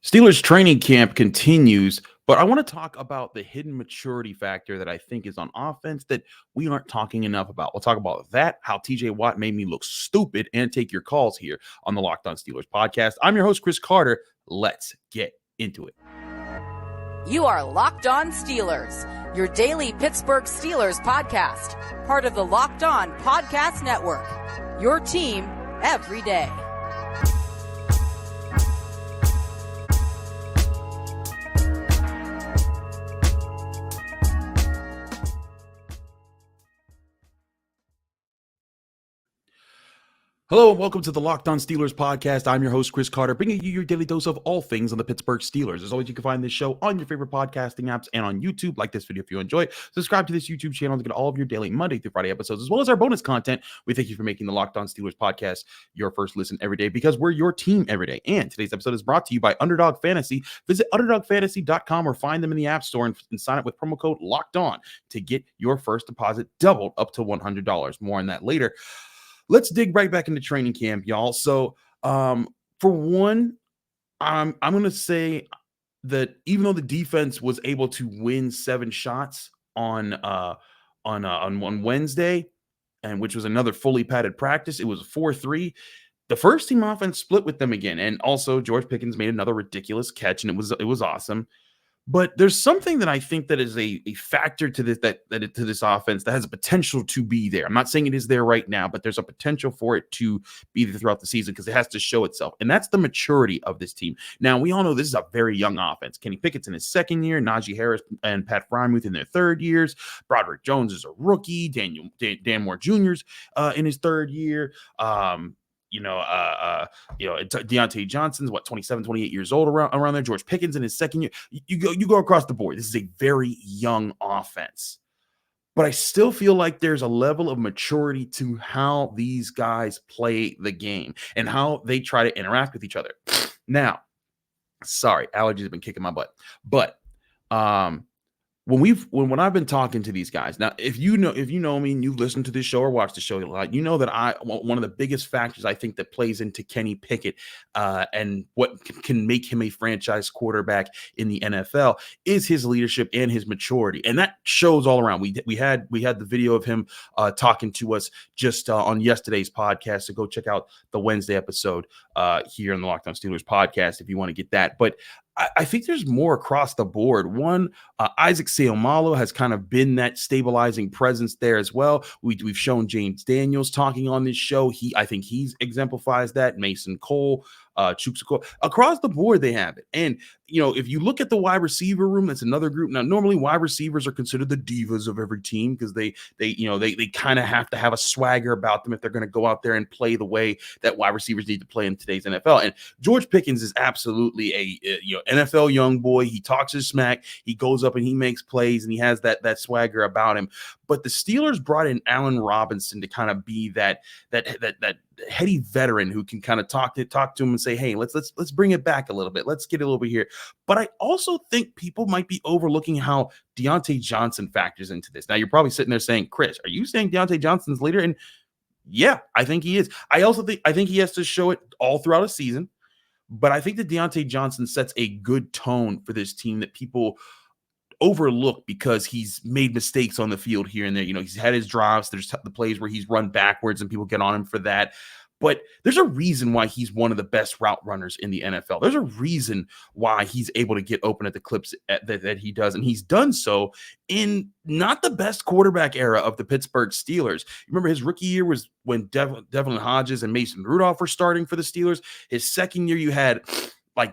Steelers training camp continues, but I want to talk about the hidden maturity factor that I think is on offense that we aren't talking enough about. We'll talk about that, how TJ Watt made me look stupid, and take your calls here on the Locked On Steelers podcast. I'm your host, Chris Carter. Let's get into it. You are Locked On Steelers, your daily Pittsburgh Steelers podcast, part of the Locked On Podcast Network, your team every day. Hello and welcome to the Locked On Steelers podcast. I'm your host, Chris Carter, bringing you your daily dose of all things on the Pittsburgh Steelers. As always, you can find this show on your favorite podcasting apps and on YouTube. Like this video if you enjoy it. Subscribe to this YouTube channel to get all of your daily Monday through Friday episodes, as well as our bonus content. We thank you for making the Locked On Steelers podcast your first listen every day, because we're your team every day. And today's episode is brought to you by Underdog Fantasy. Visit UnderdogFantasy.com or find them in the App Store and sign up with promo code Locked On to get your first deposit doubled up to $100. More on that later. Let's dig right back into training camp, y'all. So, for one, I'm going to say that even though the defense was able to win 7 shots on Wednesday, and which was another fully padded practice, it was 4-3. The first team offense split with them again, and also George Pickens made another ridiculous catch, and it was awesome. But there's something that I think that is a factor to this to this offense that has a potential to be there. I'm not saying it is there right now, but there's a potential for it to be there throughout the season because it has to show itself. And that's the maturity of this team. Now, we all know this is a very young offense. Kenny Pickett's in his second year, Najee Harris and Pat Frymuth in their third years. Broderick Jones is a rookie. Dan Moore Jr.'s in his third year. Diontae Johnson's 27, 28 years old around there. George Pickens in his second year. You go across the board. This is a very young offense. But I still feel like there's a level of maturity to how these guys play the game and how they try to interact with each other. Now, sorry, allergies have been kicking my butt. But when I've been talking to these guys, now, if you know me and you've listened to this show or watched the show a lot, you know that one of the biggest factors I think that plays into Kenny Pickett and what can make him a franchise quarterback in the NFL is his leadership and his maturity, and that shows all around. We had the video of him talking to us just on yesterday's podcast, so go check out the Wednesday episode here on the Locked On Steelers podcast if you want to get that. But I think there's more across the board. One, Isaac Seumalo has kind of been that stabilizing presence there as well. We've shown James Daniels talking on this show. I think he exemplifies that. Mason Cole, Chukwuka. Across the board, they have it. And, if you look at the wide receiver room, that's another group. Now, normally wide receivers are considered the divas of every team because they kind of have to have a swagger about them if they're going to go out there and play the way that wide receivers need to play in today's NFL. And George Pickens is absolutely a NFL young boy. He talks his smack. He goes up and he makes plays, and he has that swagger about him. But the Steelers brought in Allen Robinson to kind of be that heady veteran who can kind of talk to him and say, hey, let's bring it back a little bit. Let's get a little bit here. But I also think people might be overlooking how Diontae Johnson factors into this. Now, you're probably sitting there saying, Chris, are you saying Diontae Johnson's leader? And yeah, I think he is. I think he has to show it all throughout a season. But I think that Diontae Johnson sets a good tone for this team that people overlook because he's made mistakes on the field here and there. He's had his drops. There's the plays where he's run backwards and people get on him for that. But there's a reason why he's one of the best route runners in the NFL. There's a reason why he's able to get open at the clips that he does. And he's done so in not the best quarterback era of the Pittsburgh Steelers. Remember, his rookie year was when Devlin Hodges and Mason Rudolph were starting for the Steelers. His second year, you had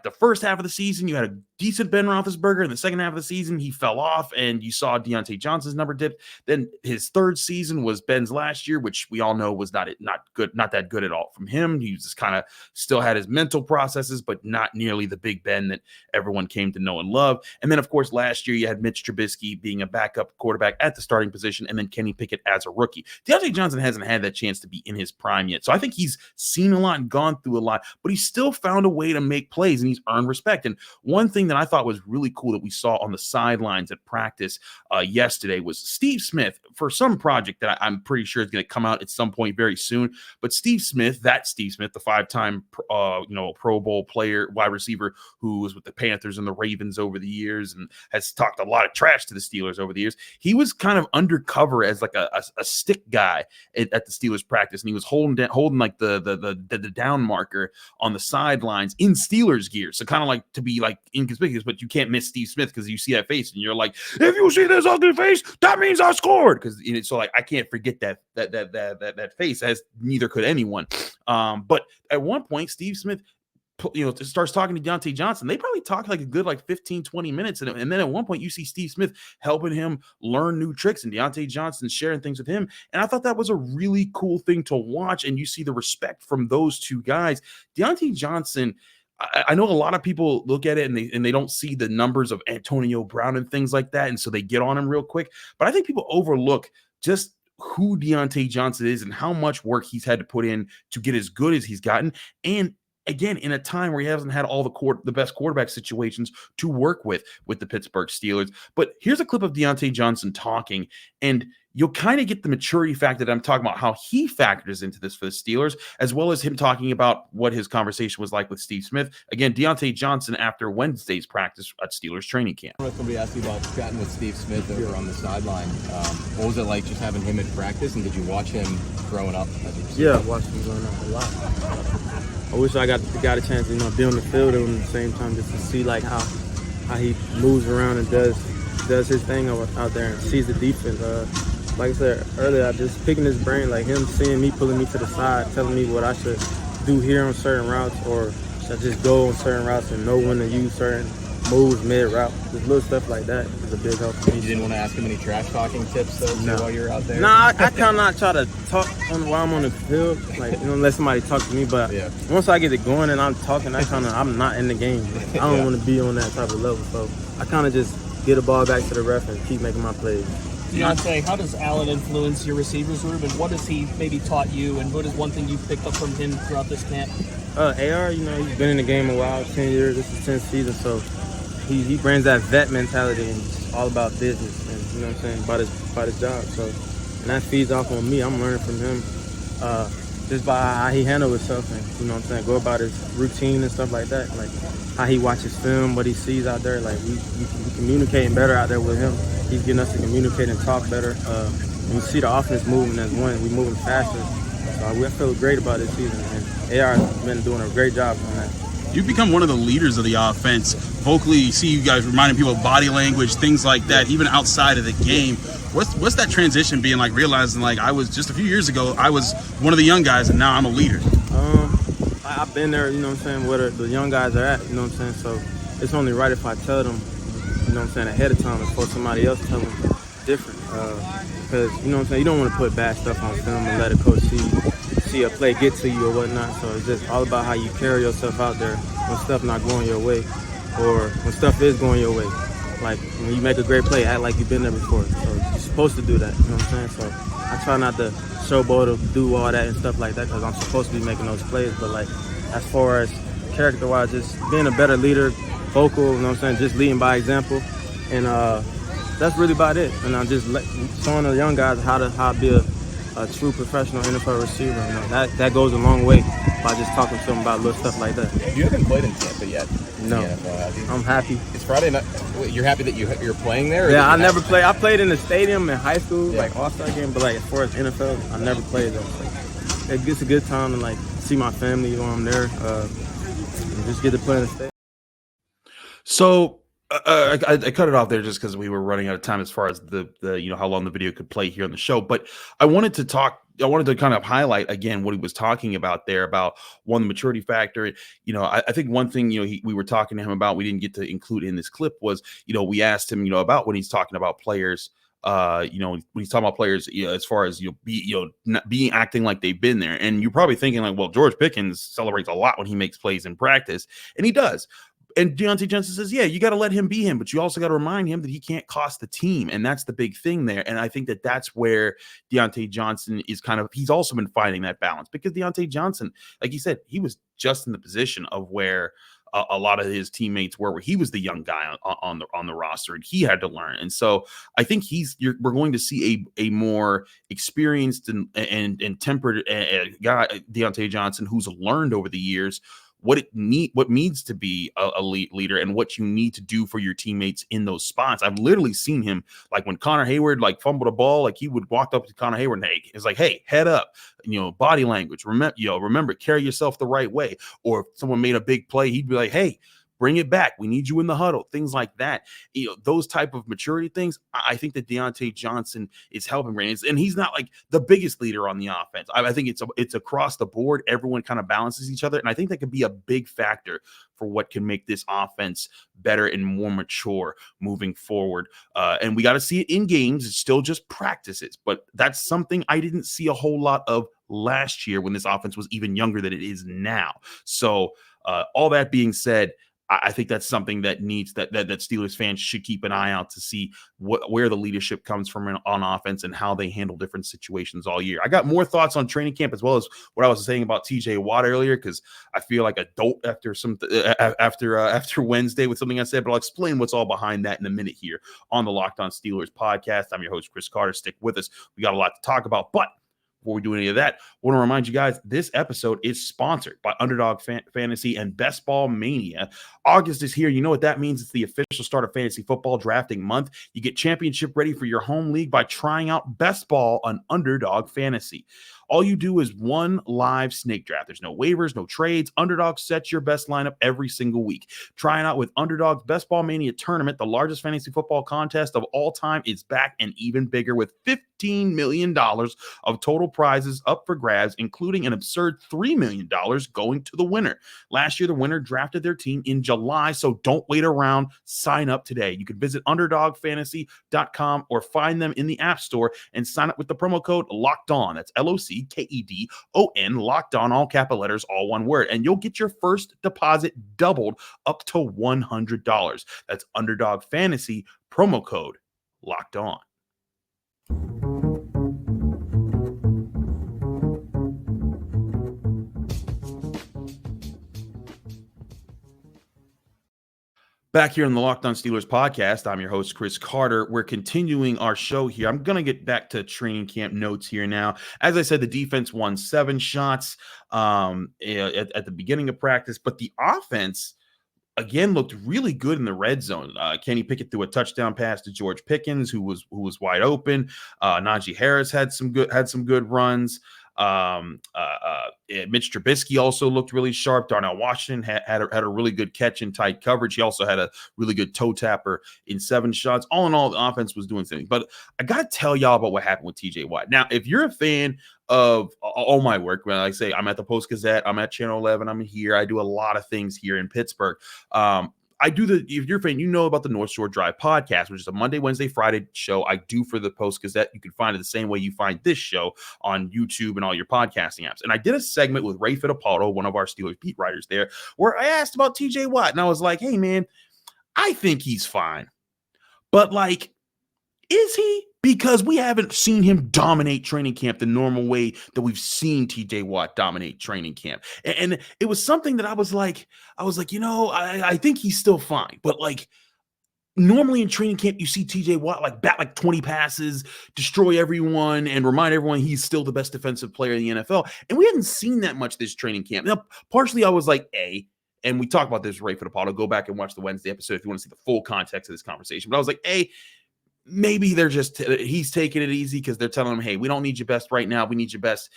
the first half of the season, you had a decent Ben Roethlisberger. In the second half of the season, he fell off, and you saw Diontae Johnson's number dip. Then his third season was Ben's last year, which we all know was not that good at all from him. He was just kind of still had his mental processes, but not nearly the Big Ben that everyone came to know and love. And then, of course, last year you had Mitch Trubisky being a backup quarterback at the starting position, and then Kenny Pickett as a rookie. Diontae Johnson hasn't had that chance to be in his prime yet, so I think he's seen a lot and gone through a lot, but he still found a way to make plays. plays, and he's earned respect. And one thing that I thought was really cool that we saw on the sidelines at practice yesterday was Steve Smith, for some project that I'm pretty sure is going to come out at some point very soon. But Steve Smith, the 5-time Pro Bowl player, wide receiver, who was with the Panthers and the Ravens over the years and has talked a lot of trash to the Steelers over the years. He was kind of undercover as like a stick guy at the Steelers practice, and he was holding like the down marker on the sidelines in Steelers gear. So kind of like to be like inconspicuous, but you can't miss Steve Smith because you see that face and you're like, if you see this ugly face, that means I scored. Because so like I can't forget that face, as neither could anyone. But at one point, Steve Smith starts talking to Diontae Johnson. They probably talk like a good 15, 20 minutes. And then at one point you see Steve Smith helping him learn new tricks and Diontae Johnson sharing things with him. And I thought that was a really cool thing to watch. And you see the respect from those two guys. Diontae Johnson, I know a lot of people look at it and they don't see the numbers of Antonio Brown and things like that. And so they get on him real quick. But I think people overlook just who Diontae Johnson is and how much work he's had to put in to get as good as he's gotten. And again, in a time where he hasn't had all the best quarterback situations to work with the Pittsburgh Steelers. But here's a clip of Diontae Johnson talking, and you'll kind of get the maturity factor that I'm talking about, how he factors into this for the Steelers, as well as him talking about what his conversation was like with Steve Smith. Again, Diontae Johnson after Wednesday's practice at Steelers training camp. Somebody asked you about chatting with Steve Smith over on the sideline. What was it like just having him in practice, and did you watch him growing up as a receiver? Yeah, I watched him growing up a lot. I wish I got a chance to be on the field at the same time, just to see like how he moves around and does his thing out there and sees the defense. Like I said earlier, I'm just picking his brain, like him seeing me, pulling me to the side, telling me what I should do here on certain routes, or should I just go on certain routes and know when to use certain moves mid-route. Just little stuff like that is a big help for me. You didn't want to ask him any trash talking tips though while you're out there? Nah, I kind of not try to talk while I'm on the field, like let somebody talk to me. But once I get it going and I'm talking, I'm not in the game. I don't want to be on that type of level, so I kind of just get the ball back to the ref and keep making my plays. Diontae, how does Allen influence your receivers room, and what has he maybe taught you, and what is one thing you've picked up from him throughout this camp? AR, he's been in the game a while, 10 years, this is 10th season, so he brings that vet mentality, and it's all about business, and about his job. So, and that feeds off on me. I'm learning from him just by how he handles himself, and go about his routine and stuff like that, like how he watches film, what he sees out there. Like we communicating better out there with him. He's getting us to communicate and talk better. And you see the offense moving as one. We moving faster. So I feel great about this season, and AR has been doing a great job on that. You've become one of the leaders of the offense. Vocally, you see you guys reminding people of body language, things like that, even outside of the game. What's that transition being like, realizing like I was just a few years ago, I was one of the young guys and now I'm a leader? I've been there, where the young guys are at, so it's only right if I tell them, ahead of time before somebody else tell them different. Because, you don't want to put bad stuff on film and let a coach see a play get to you or whatnot. So it's just all about how you carry yourself out there when stuff not going your way, or when stuff is going your way. Like when you make a great play, act like you've been there before. So you're supposed to do that, So I try not to showboat or do all that and stuff like that, because I'm supposed to be making those plays. But like as far as character-wise, just being a better leader, vocal, just leading by example, and that's really about it. And I'm just showing the young guys how to be a true professional NFL receiver. That goes a long way by just talking to them about little stuff like that. You haven't played in Tampa yet. No, in the NFL, have you? I'm happy. It's Friday night. You're happy that you're playing there? Yeah, I never played. I played in the stadium in high school, like All-Star game, but like as far as NFL, I never played there. It's a good time to see my family while I'm there, and just get to play in the stadium. So I cut it off there just because we were running out of time as far as the how long the video could play here on the show. But I wanted to kind of highlight again what he was talking about there about the maturity factor. I think one thing we were talking to him about, we didn't get to include in this clip, was we asked him about when he's talking about players. When he's talking about players, as far as being acting like they've been there, and you're probably thinking like, well, George Pickens celebrates a lot when he makes plays in practice, and he does. And Diontae Johnson says, yeah, you got to let him be him, but you also got to remind him that he can't cost the team. And that's the big thing there. And I think that that's where Diontae Johnson is he's also been finding that balance, because Diontae Johnson, like he said, he was just in the position of where a lot of his teammates were, where he was the young guy on the roster, and he had to learn. And so I think we're going to see a more experienced and tempered guy, Diontae Johnson, who's learned over the years what needs to be a leader and what you need to do for your teammates in those spots. I've literally seen him, like when Connor Heyward like fumbled a ball, like he would walk up to Connor Heyward and it's like, hey, head up, body language. Remember, carry yourself the right way. Or if someone made a big play, he'd be like, hey, bring it back. We need you in the huddle. Things like that. Those type of maturity things. I think that Diontae Johnson is helping right. And he's not like the biggest leader on the offense. I think it's across the board. Everyone kind of balances each other. And I think that could be a big factor for what can make this offense better and more mature moving forward. And we got to see it in games. It's still just practices. But that's something I didn't see a whole lot of last year when this offense was even younger than it is now. So all that being said, I think that's something that needs that Steelers fans should keep an eye out to see where the leadership comes from on offense and how they handle different situations all year. I got more thoughts on training camp as well as what I was saying about TJ Watt earlier, because I feel like a dolt after Wednesday with something I said, but I'll explain what's all behind that in a minute here on the Locked On Steelers podcast. I'm your host, Chris Carter. Stick with us. We got a lot to talk about, but before we do any of that, I want to remind you guys, this episode is sponsored by Underdog Fantasy and Best Ball Mania. August is here. You know what that means? It's the official start of fantasy football drafting month. You get championship ready for your home league by trying out Best Ball on Underdog Fantasy. All you do is one live snake draft. There's no waivers, no trades. Underdog sets your best lineup every single week. Trying out with Underdog's Best Ball Mania tournament, the largest fantasy football contest of all time, is back and even bigger with $15 million of total prizes up for grabs, including an absurd $3 million going to the winner. Last year, the winner drafted their team in July, so don't wait around. Sign up today. You can visit UnderdogFantasy.com or find them in the App Store and sign up with the promo code LOCKEDON. That's LOCKEDON, locked on, all capital letters, all one word. And you'll get your first deposit doubled up to $100. That's Underdog Fantasy, promo code locked on. Back here on the Locked On Steelers podcast, I'm your host, Chris Carter. We're continuing our show here. I'm going to get back to training camp notes here now. As I said, the defense won 7 shots at the beginning of practice, but the offense, again, looked really good in the red zone. Kenny Pickett threw a touchdown pass to George Pickens, who was wide open. Najee Harris had some good runs. Mitch Trubisky also looked really sharp. Darnell Washington had a really good catch in tight coverage. He also had a really good toe tapper in 7 shots. All in all, the offense was doing something. But I got to tell y'all about what happened with TJ Watt. Now, if you're a fan of all my work, when I say I'm at the Post-Gazette, I'm at Channel 11, I'm here, I do a lot of things here in Pittsburgh. If you're a fan, you know about the North Shore Drive podcast, which is a Monday, Wednesday, Friday show I do for the Post-Gazette. You can find it the same way you find this show on YouTube and all your podcasting apps. And I did a segment with Ray Fittipaldo, one of our Steelers beat writers there, where I asked about TJ Watt. And I was like, hey, man, I think he's fine. But, like, is he? Because we haven't seen him dominate training camp the normal way that we've seen TJ Watt dominate training camp. And it was something that I was like, I think he's still fine. But like normally in training camp, you see TJ Watt like bat like 20 passes, destroy everyone, and remind everyone he's still the best defensive player in the NFL. And we hadn't seen that much this training camp. Now, partially I was like, and we talked about this, Ray Fittipaldo. Go back and watch the Wednesday episode if you want to see the full context of this conversation. But I was like, maybe they're he's taking it easy because they're telling him, hey, we don't need your best right now. We need your best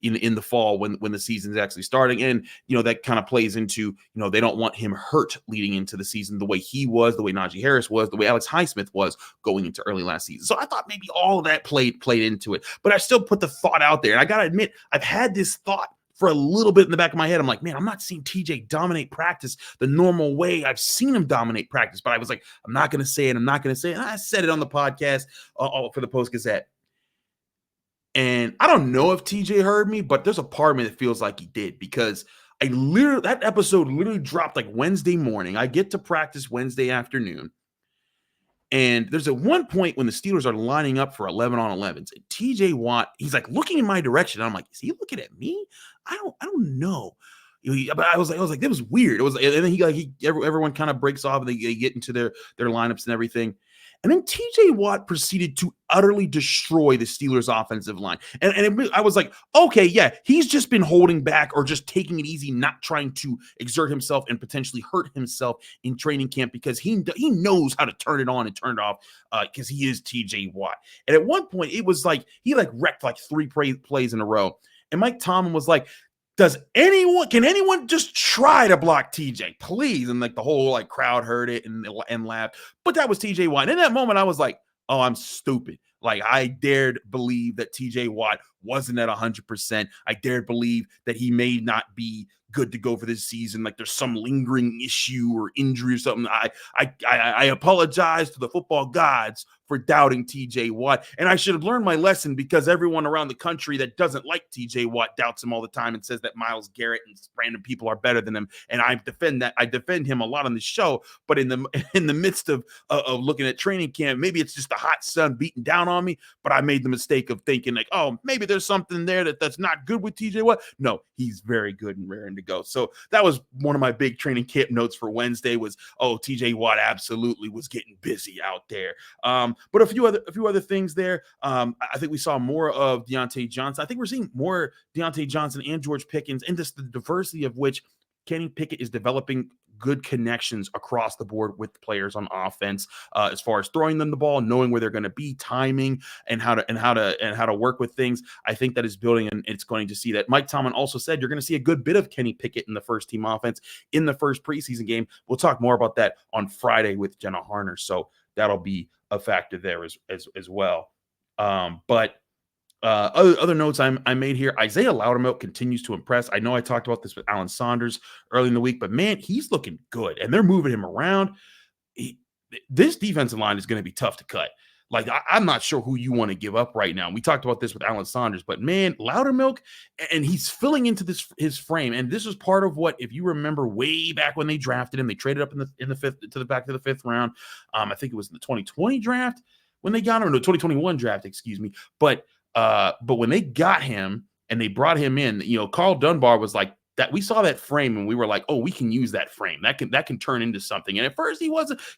in the fall when the season's actually starting. And, that kind of plays into, they don't want him hurt leading into the season the way he was, the way Najee Harris was, the way Alex Highsmith was going into early last season. So I thought maybe all of that played into it. But I still put the thought out there. And I got to admit, I've had this thought for a little bit in the back of my head. I'm like, man, I'm not seeing TJ dominate practice the normal way I've seen him dominate practice. But I was like, I'm not going to say it. And I said it on the podcast for the Post-Gazette. And I don't know if TJ heard me, but there's a part of me that feels like he did, because that episode literally dropped like Wednesday morning. I get to practice Wednesday afternoon. And there's at one point when the Steelers are lining up for 11-on-11s, and TJ Watt, he's like looking in my direction. And I'm like, is he looking at me? I don't know. But I was like, that was weird. It was, and then everyone kind of breaks off and they get into their lineups and everything. And then TJ Watt proceeded to utterly destroy the Steelers' offensive line. I was like, okay, yeah, he's just been holding back or just taking it easy, not trying to exert himself and potentially hurt himself in training camp because he knows how to turn it on and turn it off because he is TJ Watt. And at one point, it was like he wrecked 3 plays in a row. And Mike Tomlin was like, can anyone just try to block TJ, please? And the whole crowd heard it and laughed. But that was TJ Watt. And in that moment, I was like, oh, I'm stupid. I dared believe that TJ Watt wasn't at 100%. I dared believe that he may not be good to go for this season. There's some lingering issue or injury or something. I apologize to the football gods for doubting TJ Watt. And I should have learned my lesson because everyone around the country that doesn't like TJ Watt doubts him all the time and says that Myles Garrett and random people are better than him. And I defend him a lot on the show. But in the midst of looking at training camp, maybe it's just the hot sun beating down on me. But I made the mistake of thinking oh, maybe there's something there that's not good with TJ Watt. No, he's very good and raring to go. So that was one of my big training camp notes for Wednesday was, TJ Watt absolutely was getting busy out there. But a few other things there. I think we saw more of Diontae Johnson. I think we're seeing more Diontae Johnson and George Pickens, and just the diversity of which Kenny Pickett is developing good connections across the board with players on offense, as far as throwing them the ball, knowing where they're going to be, timing, and how to work with things. I think that is building, and it's going to see that. Mike Tomlin also said you're going to see a good bit of Kenny Pickett in the first team offense in the first preseason game. We'll talk more about that on Friday with Jenna Harner, so that'll be a factor there as well. But other notes I made here, Isaiah Loudermilk continues to impress. I know I talked about this with Alan Saunders early in the week, but man, he's looking good, and they're moving him around. This defensive line is going to be tough to cut. I'm not sure who you want to give up right now. We talked about this with Alan Saunders, but man, Loudermilk, and he's filling into his frame. And this is part of what, if you remember way back when they drafted him, they traded up in the fifth to the back of the 5th round. I think it was in the 2020 draft when they got him, or no, 2021 draft, excuse me. But when they got him and they brought him in, Carl Dunbar was like, that we saw that frame and we were like, oh, we can use that frame. That can turn into something. And at first he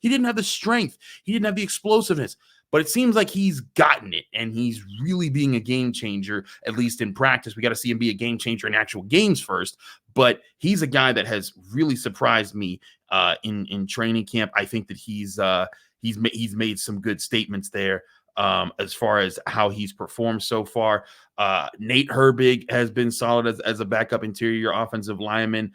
didn't have the strength. He didn't have the explosiveness. But it seems like he's gotten it, and he's really being a game changer, at least in practice. We got to see him be a game changer in actual games first. But he's a guy that has really surprised me in training camp. I think that he's made some good statements there as far as how he's performed so far. Nate Herbig has been solid as a backup interior offensive lineman.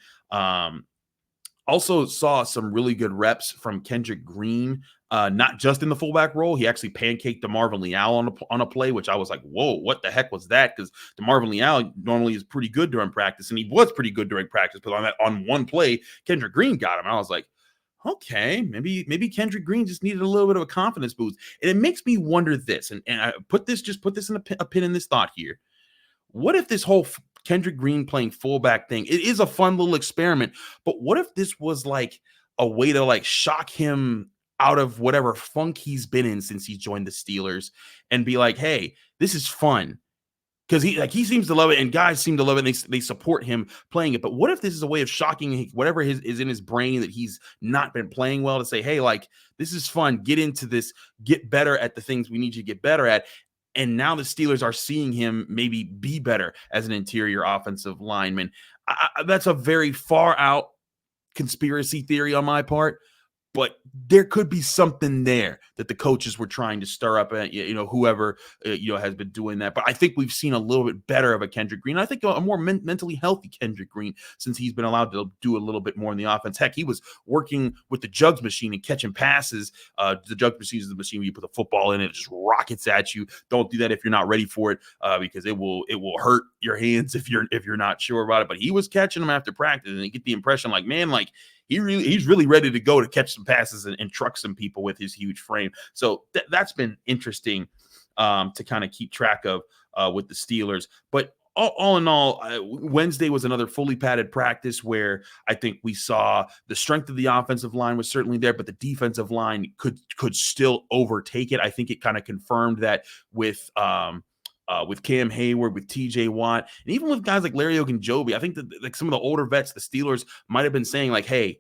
Also saw some really good reps from Kendrick Green, not just in the fullback role. He actually pancaked DeMarvin Leal on a play, which I was like, whoa, what the heck was that? Because DeMarvin Leal normally is pretty good during practice, and he was pretty good during practice. But on one play, Kendrick Green got him. I was like, okay, maybe Kendrick Green just needed a little bit of a confidence boost. And it makes me wonder this, and I put this in a pin in this thought here. What if this whole Kendrick Green playing fullback thing, it is a fun little experiment, but what if this was a way to shock him out of whatever funk he's been in since he joined the Steelers and be like, hey, this is fun. Because he seems to love it, and guys seem to love it, and they support him playing it. But what if this is a way of shocking whatever is in his brain that he's not been playing well, to say, hey, this is fun. Get into this. Get better at the things we need you to get better at. And now the Steelers are seeing him maybe be better as an interior offensive lineman. That's a very far out conspiracy theory on my part. But there could be something there that the coaches were trying to stir up at, whoever, has been doing that. But I think we've seen a little bit better of a Kendrick Green. I think a more mentally healthy Kendrick Green since he's been allowed to do a little bit more in the offense. Heck, he was working with the jugs machine and catching passes. The jugs machine is the machine where you put the football in, it just rockets at you. Don't do that if you're not ready for it, because it will hurt your hands if you're not sure about it. But he was catching them after practice, and you get the impression he's really ready to go to catch some passes and truck some people with his huge frame. So that's been interesting to kind of keep track of with the Steelers. But all in all, Wednesday was another fully padded practice where I think we saw the strength of the offensive line was certainly there, but the defensive line could still overtake it. I think it kind of confirmed that with with Cam Heyward, with TJ Watt, and even with guys like Larry Ogunjobi. I think that like some of the older vets, the Steelers might have been saying like, hey,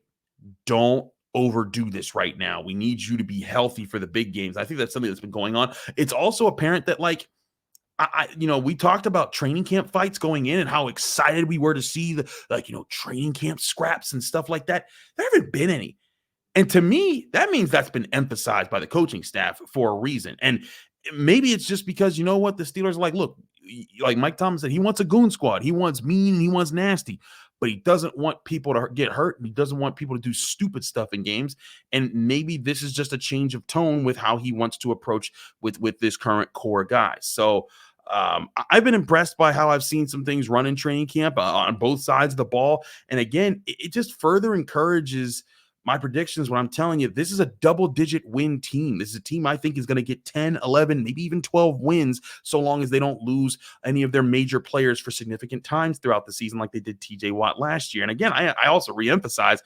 don't overdo this right now. We need you to be healthy for the big games. I think that's something that's been going on. It's also apparent that like, we talked about training camp fights going in and how excited we were to see the training camp scraps and stuff like that. There haven't been any. And to me, that means that's been emphasized by the coaching staff for a reason. And maybe it's just because, you know what, the Steelers are like, look, like Mike Thomas said, he wants a goon squad. He wants mean, he wants nasty, but he doesn't want people to get hurt. And he doesn't want people to do stupid stuff in games. And maybe this is just a change of tone with how he wants to approach with this current core guys. So I've been impressed by how I've seen some things run in training camp on both sides of the ball. And again, it just further encourages my predictions when I'm telling you this is a double-digit win team. This is a team I think is going to get 10, 11, maybe even 12 wins so long as they don't lose any of their major players for significant times throughout the season like they did TJ Watt last year. And again, I also reemphasize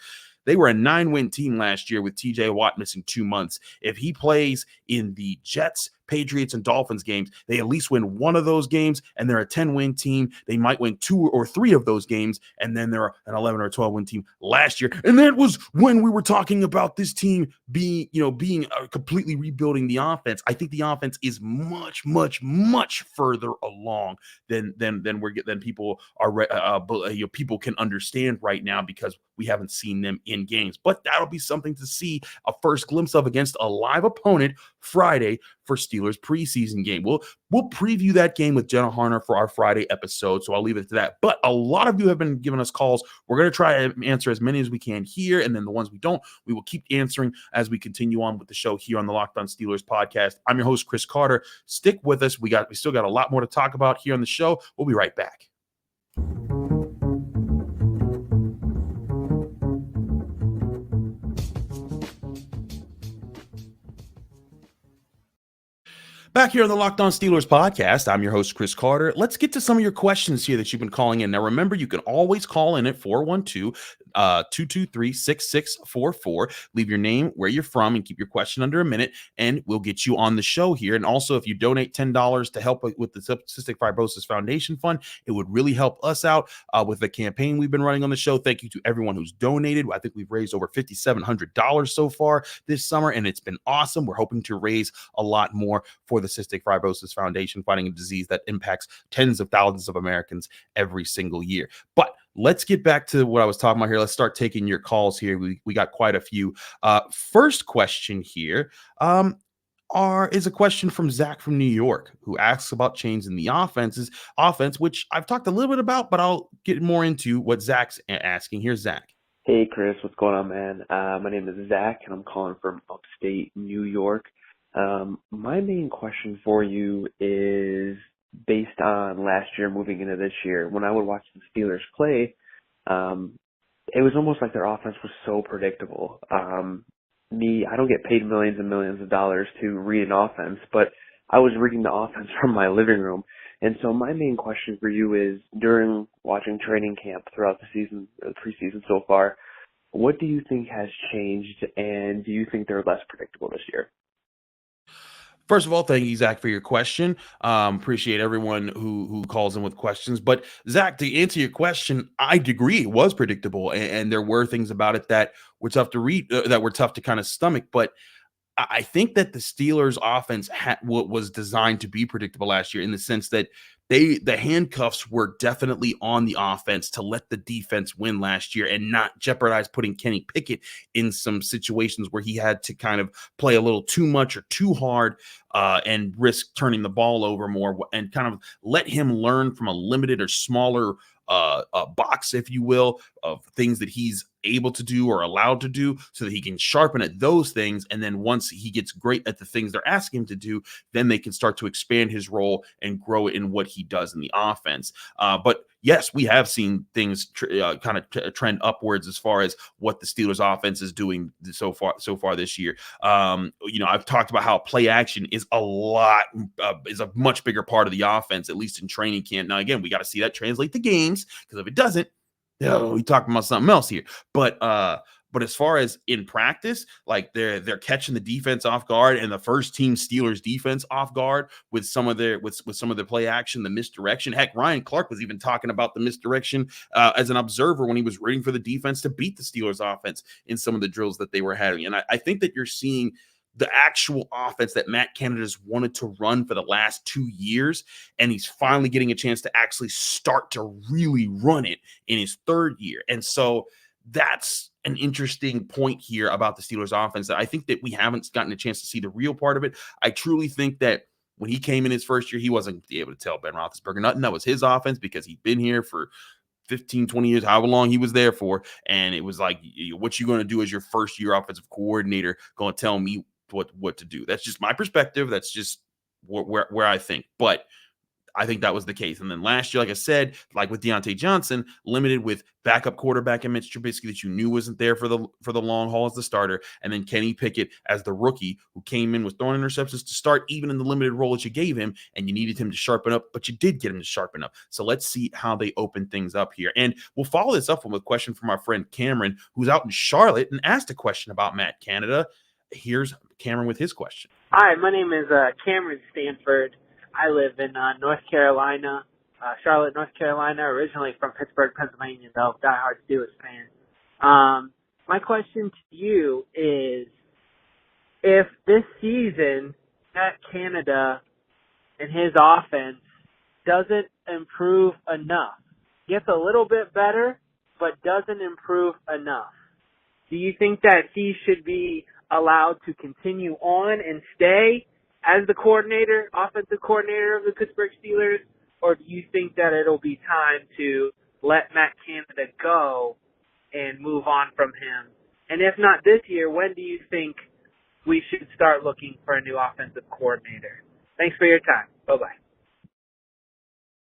they were a 9-win team last year with TJ Watt missing 2 months. If he plays in the Jets, Patriots, and Dolphins games, they at least win one of those games, and they're a 10-win team. They might win 2 or 3 of those games, and then they're an 11 or 12-win team last year. And that was when we were talking about this team being completely rebuilding the offense. I think the offense is much, much, much further along than people are people can understand right now because we haven't seen them in games. But that'll be something to see a first glimpse of against a live opponent Friday for Steelers preseason game. We'll preview that game with Jenna Harner for our Friday episode, so I'll leave it to that. But a lot of you have been giving us calls. We're going to try to answer as many as we can here, and then the ones we don't, we will keep answering as we continue on with the show here on the Locked On Steelers podcast. I'm your host, Chris Carter. Stick with us. We still got a lot more to talk about here on the show. We'll be right back. Back here on the Locked On Steelers podcast, I'm your host, Chris Carter. Let's get to some of your questions here that you've been calling in. Now, remember, you can always call in at 412-223-6644. Leave your name, where you're from, and keep your question under a minute, and we'll get you on the show here. And also, if you donate $10 to help with the Cystic Fibrosis Foundation Fund, it would really help us out with the campaign we've been running on the show. Thank you to everyone who's donated. I think we've raised over $5,700 so far this summer, and it's been awesome. We're hoping to raise a lot more for the Cystic Fibrosis Foundation, fighting a disease that impacts tens of thousands of Americans every single year. But let's get back to what I was talking about here. Let's start taking your calls here. We got quite a few. First question here is a question from Zach from New York, who asks about changes in the offense, which I've talked a little bit about, but I'll get more into what Zach's asking. Here's Zach. Hey, Chris, what's going on, man? My name is Zach, and I'm calling from upstate New York. My main question for you is based on last year moving into this year. When I would watch the Steelers play, it was almost like their offense was so predictable. I don't get paid millions and millions of dollars to read an offense, but I was reading the offense from my living room. And so my main question for you is, during watching training camp throughout the season, the preseason so far, what do you think has changed, and do you think they're less predictable this year? First of all, thank you, Zach, for your question. Appreciate everyone who calls in with questions. But Zach, to answer your question, I agree it was predictable, and there were things about it that were tough to read, that were tough to kind of stomach. But I think that the Steelers' offense was designed to be predictable last year, in the sense that the handcuffs were definitely on the offense to let the defense win last year and not jeopardize putting Kenny Pickett in some situations where he had to kind of play a little too much or too hard and risk turning the ball over more, and kind of let him learn from a limited or smaller box, if you will, of things that he's able to do or allowed to do, so that he can sharpen at those things. And then once he gets great at the things they're asking him to do, then they can start to expand his role and grow it in what he does in the offense. But yes, we have seen things kind of trend upwards as far as what the Steelers offense is doing so far this year. I've talked about how play action is a much bigger part of the offense, at least in training camp. Now, again, we got to see that translate to games, because if it doesn't, we talking about something else here. But But as far as in practice, like they're catching the defense off guard and the first team Steelers defense off guard with some of their with some of the play action, the misdirection. Heck, Ryan Clark was even talking about the misdirection as an observer when he was rooting for the defense to beat the Steelers offense in some of the drills that they were having. And I think that you're seeing the actual offense that Matt Canada's wanted to run for the last 2 years, and he's finally getting a chance to actually start to really run it in his third year. And so that's an interesting point here about the Steelers offense that I think that we haven't gotten a chance to see the real part of it. I truly think that when he came in his first year, he wasn't able to tell Ben Roethlisberger nothing. That was his offense because he'd been here for 15, 20 years, however long he was there for. And it was like, what you going to do as your first year offensive coordinator going to tell me what to do? That's just my perspective. That's just where I think. But I think that was the case. And then last year, like I said, like with Diontae Johnson, limited with backup quarterback and Mitch Trubisky that you knew wasn't there for the long haul as the starter, and then Kenny Pickett as the rookie who came in with throwing interceptions to start, even in the limited role that you gave him, and you needed him to sharpen up, but you did get him to sharpen up. So let's see how they open things up here. And we'll follow this up with a question from our friend Cameron, who's out in Charlotte and asked a question about Matt Canada. Here's Cameron with his question. Hi, my name is Cameron Stanford. I live in North Carolina, Charlotte, North Carolina, originally from Pittsburgh, Pennsylvania, though, diehard Steelers fan. My question to you is, if this season Matt Canada and his offense doesn't improve enough, gets a little bit better, but doesn't improve enough, do you think that he should be allowed to continue on and stay as the offensive coordinator of the Pittsburgh Steelers, or do you think that it'll be time to let Matt Canada go and move on from him? And if not this year, when do you think we should start looking for a new offensive coordinator? Thanks for your time. Bye-bye.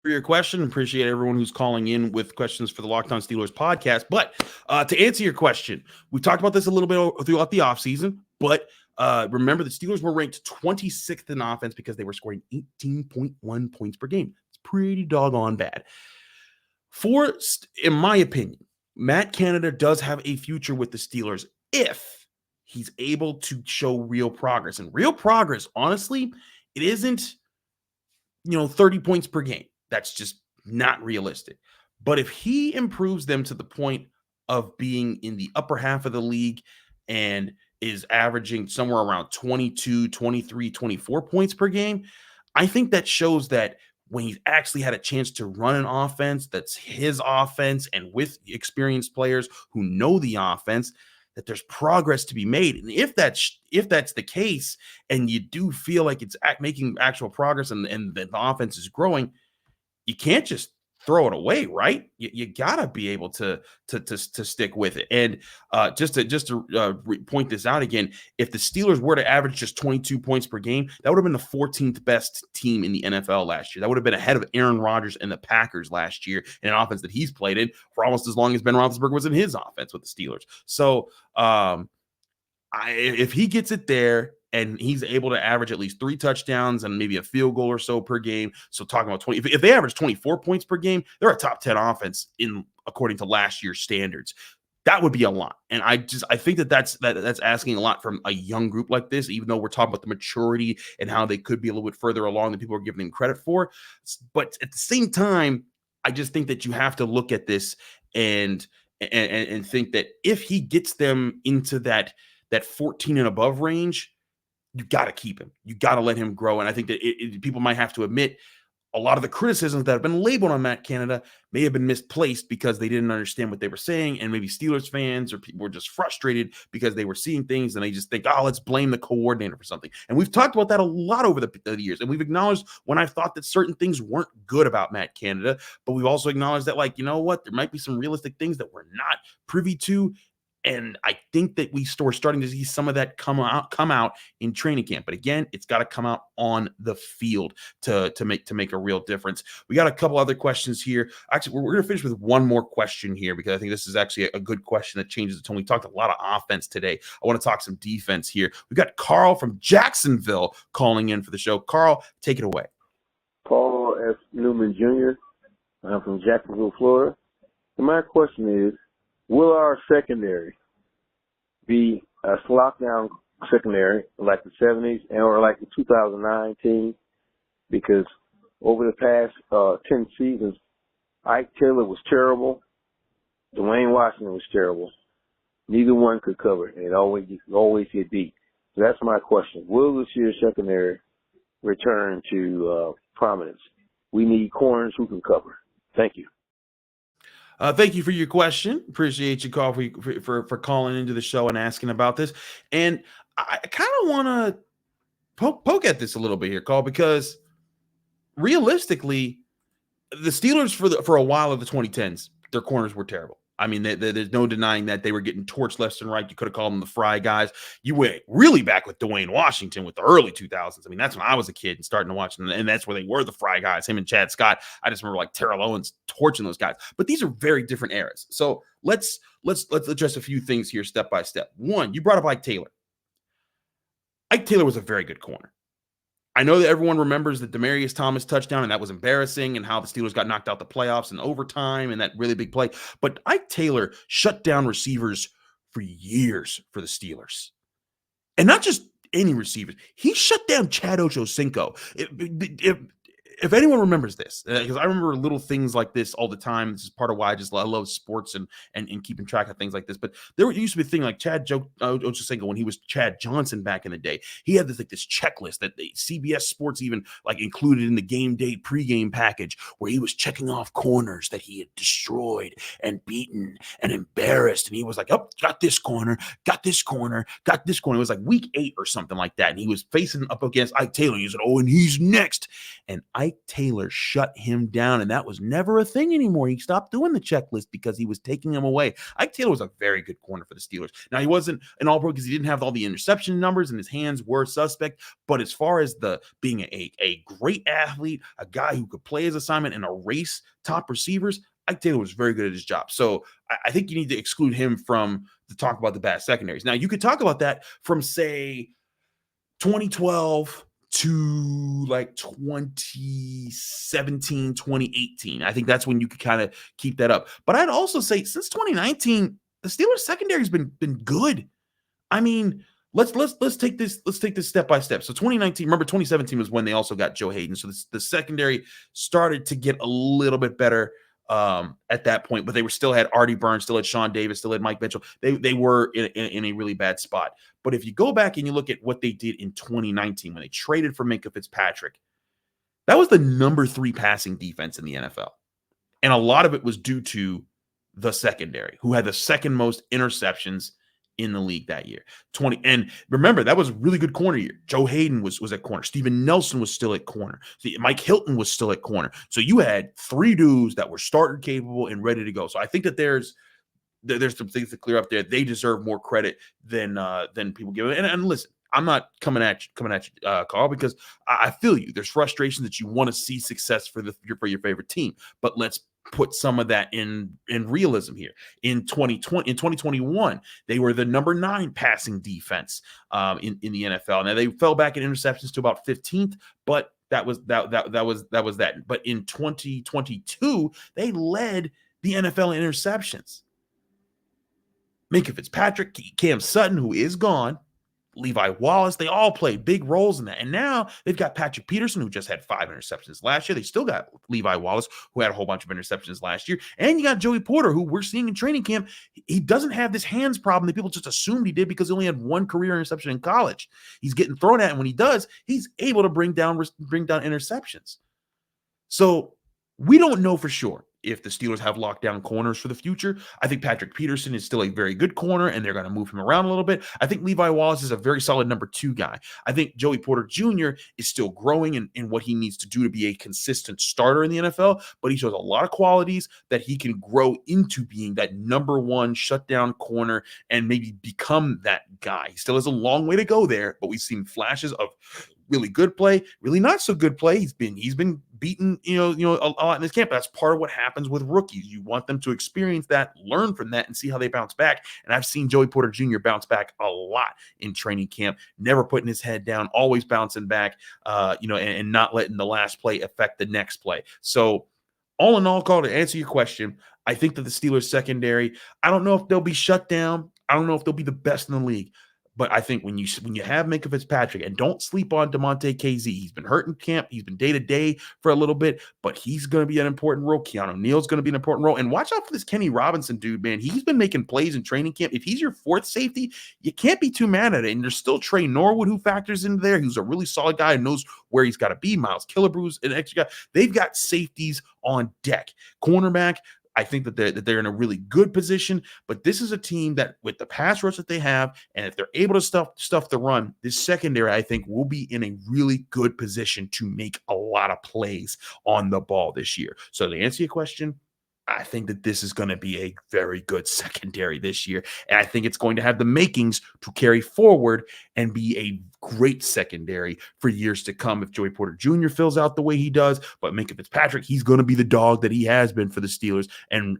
For your question. Appreciate everyone who's calling in with questions for the Locked On Steelers podcast. But to answer your question, we talked about this a little bit throughout the offseason, but remember, the Steelers were ranked 26th in offense because they were scoring 18.1 points per game. It's pretty doggone bad. In my opinion, Matt Canada does have a future with the Steelers if he's able to show real progress. And real progress, honestly, it isn't, 30 points per game. That's just not realistic. But if he improves them to the point of being in the upper half of the league and is averaging somewhere around 22, 23, 24 points per game, I think that shows that when he's actually had a chance to run an offense that's his offense and with experienced players who know the offense, that there's progress to be made. And if that's the case, and you do feel like it's making actual progress and the offense is growing, you can't just throw it away, right? You gotta be able to stick with it. And just to point this out again, if the Steelers were to average just 22 points per game, that would have been the 14th best team in the NFL last year. That would have been ahead of Aaron Rodgers and the Packers last year in an offense that he's played in for almost as long as Ben Roethlisberger was in his offense with the Steelers. So if he gets it there, and he's able to average at least 3 touchdowns and maybe a field goal or so per game. So talking about 20, if they average 24 points per game, they're a top 10 offense according to last year's standards. That would be a lot. And I think that's asking a lot from a young group like this, even though we're talking about the maturity and how they could be a little bit further along than people are giving them credit for. But at the same time, I just think that you have to look at this and think that if he gets them into that 14 and above range, you got to keep him. You got to let him grow. And I think that people might have to admit a lot of the criticisms that have been labeled on Matt Canada may have been misplaced because they didn't understand what they were saying. And maybe Steelers fans or people were just frustrated because they were seeing things and they just think, let's blame the coordinator for something. And we've talked about that a lot over the years. And we've acknowledged when I've thought that certain things weren't good about Matt Canada, but we've also acknowledged that, like, you know what, there might be some realistic things that we're not privy to. And I think that we're starting to see some of that come out in training camp. But again, it's got to come out on the field to make a real difference. We got a couple other questions here. Actually, we're going to finish with one more question here because I think this is actually a good question that changes the tone. We talked a lot of offense today. I want to talk some defense here. We got Carl from Jacksonville calling in for the show. Carl, take it away. Paul F. Newman Jr. I'm from Jacksonville, Florida. And my question is, will our secondary be a lockdown secondary like the 70s or like the 2009 team, because over the past 10 seasons, Ike Taylor was terrible. Dwayne Washington was terrible. Neither one could cover, and it always get beat. So that's my question. Will this year's secondary return to prominence? We need corners who can cover. Thank you. Thank you for your question. Appreciate you call for calling into the show and asking about this. And I kind of want to poke at this a little bit here, Carl, because realistically, the Steelers for a while of the 2010s, their corners were terrible. I mean, there's no denying that they were getting torched left and right. You could have called them the fry guys. You went really back with Dwayne Washington with the early 2000s. I mean, that's when I was a kid and starting to watch them, and that's where they were the fry guys, him and Chad Scott. I just remember like Terrell Owens torching those guys. But these are very different eras. So let's address a few things here step by step. One, you brought up Ike Taylor. Ike Taylor was a very good corner. I know that everyone remembers the Demaryius Thomas touchdown, and that was embarrassing, and how the Steelers got knocked out the playoffs in overtime and that really big play. But Ike Taylor shut down receivers for years for the Steelers. And not just any receivers. He shut down Chad Ochocinco. If anyone remembers this, because I remember little things like this all the time. This is part of why I love sports and keeping track of things like this. But there used to be a thing like Chad Ochocinco when he was Chad Johnson back in the day. He had this checklist that CBS Sports even included in the game day pregame package, where he was checking off corners that he had destroyed and beaten and embarrassed. And he was like, "Oh, got this corner, got this corner, got this corner." It was like week 8 or something like that, and he was facing up against Ike Taylor. He said, "Oh, and he's next," and Ike Taylor shut him down, and that was never a thing anymore. He stopped doing the checklist because he was taking him away. Ike Taylor was a very good corner for the Steelers. Now, he wasn't an all-pro because he didn't have all the interception numbers, and his hands were suspect, but as far as being a great athlete, a guy who could play his assignment and erase top receivers, Ike Taylor was very good at his job. So I think you need to exclude him from the talk about the bad secondaries. Now, you could talk about that from, say, 2012 to like 2017, 2018. I think that's when you could kind of keep that up. But I'd also say since 2019, the Steelers secondary has been good. I mean, let's take this step by step. So 2019, remember 2017 was when they also got Joe Hayden. So the secondary started to get a little bit better at that point, but they still had Artie Burns, still had Sean Davis, still had Mike Mitchell. They were in a really bad spot. But if you go back and you look at what they did in 2019 when they traded for Minkah Fitzpatrick, that was the number 3 passing defense in the NFL. And a lot of it was due to the secondary, who had the second most interceptions in the league that year. And remember, that was a really good corner year. Joe Hayden was at corner. Steven Nelson was still at corner. Mike Hilton was still at corner. So you had 3 dudes that were starter capable and ready to go. So I think that there's some things to clear up there. They deserve more credit than people give it. And listen, I'm not coming at you, Carl, because I feel you. There's frustration that you want to see success for your favorite team, but let's put some of that in realism here. In 2021, they were the number 9 passing defense in the NFL. Now they fell back in interceptions to about 15th, but that was that. But in 2022, they led the NFL in interceptions. Minkah Fitzpatrick, Cam Sutton, who is gone, Levi Wallace, they all played big roles in that. And now they've got Patrick Peterson, who just had 5 interceptions last year. They still got Levi Wallace, who had a whole bunch of interceptions last year. And you got Joey Porter, who we're seeing in training camp. He doesn't have this hands problem that people just assumed he did because he only had 1 career interception in college. He's getting thrown at, and when he does, he's able to bring down interceptions. So we don't know for sure if the Steelers have lockdown corners for the future. I think Patrick Peterson is still a very good corner, and they're going to move him around a little bit. I think Levi Wallace is a very solid number 2 guy. I think Joey Porter Jr. is still growing in what he needs to do to be a consistent starter in the NFL, but he shows a lot of qualities that he can grow into being that number 1 shutdown corner and maybe become that guy. He still has a long way to go there, but we've seen flashes of really good play, really not so good play. He's been beaten, a lot in this camp. That's part of what happens with rookies. You want them to experience that, learn from that, and see how they bounce back. And I've seen Joey Porter Jr. bounce back a lot in training camp, never putting his head down, always bouncing back, and not letting the last play affect the next play. So all in all, Carl, to answer your question, I think that the Steelers secondary, I don't know if they'll be shut down. I don't know if they'll be the best in the league. But I think when you have Minkah Fitzpatrick, and don't sleep on Diontae KZ, he's been hurt in camp. He's been day-to-day for a little bit, but he's going to be an important role. Keanu Neal's going to be an important role. And watch out for this Kenny Robinson dude, man. He's been making plays in training camp. If he's your fourth safety, you can't be too mad at it. And there's still Trey Norwood who factors into there. Who's a really solid guy and knows where he's got to be. Miles Killebrew's an extra guy. They've got safeties on deck. Cornerback, I think that they're in a really good position, but this is a team that with the pass rush that they have, and if they're able to stuff the run, this secondary, I think, will be in a really good position to make a lot of plays on the ball this year. So to answer your question, I think that this is going to be a very good secondary this year, and I think it's going to have the makings to carry forward and be a great secondary for years to come if Joey Porter Jr. fills out the way he does. But Minkah Fitzpatrick, he's going to be the dog that he has been for the Steelers, and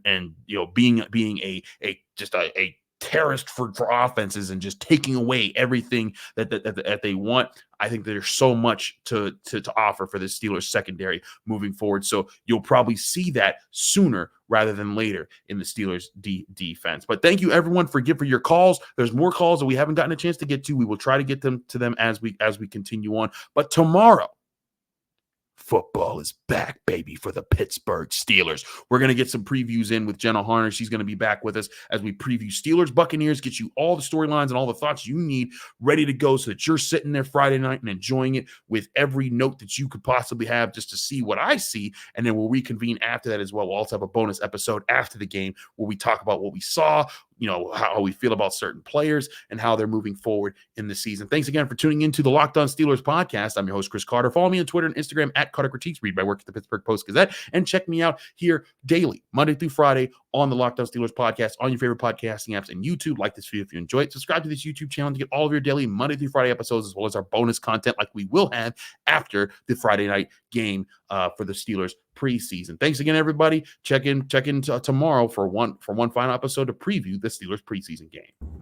being a terrorist for offenses and just taking away everything that they want. I think there's so much to offer for the Steelers secondary moving forward. So you'll probably see that sooner rather than later in the Steelers defense. But thank you everyone for your calls. There's more calls that we haven't gotten a chance to get to. We will try to get them to them as we continue on. But tomorrow, football is back, baby, for the Pittsburgh Steelers. We're going to get some previews in with Jenna Harner. She's going to be back with us as we preview Steelers Buccaneers, get you all the storylines and all the thoughts you need ready to go so that you're sitting there Friday night and enjoying it with every note that you could possibly have just to see what I see. And then we'll reconvene after that as well. We'll also have a bonus episode after the game where we talk about what we saw, how we feel about certain players and how they're moving forward in the season. Thanks again for tuning into the Locked On Steelers podcast. I'm your host, Chris Carter. Follow me on Twitter and Instagram at Carter Critiques. Read my work at the Pittsburgh Post-Gazette and check me out here daily, Monday through Friday on the Locked On Steelers podcast on your favorite podcasting apps and YouTube. Like this video if you enjoy it. Subscribe to this YouTube channel to get all of your daily Monday through Friday episodes as well as our bonus content like we will have after the Friday night game for the Steelers preseason. Thanks again, everybody. Check in tomorrow for one final episode to preview the Steelers preseason game.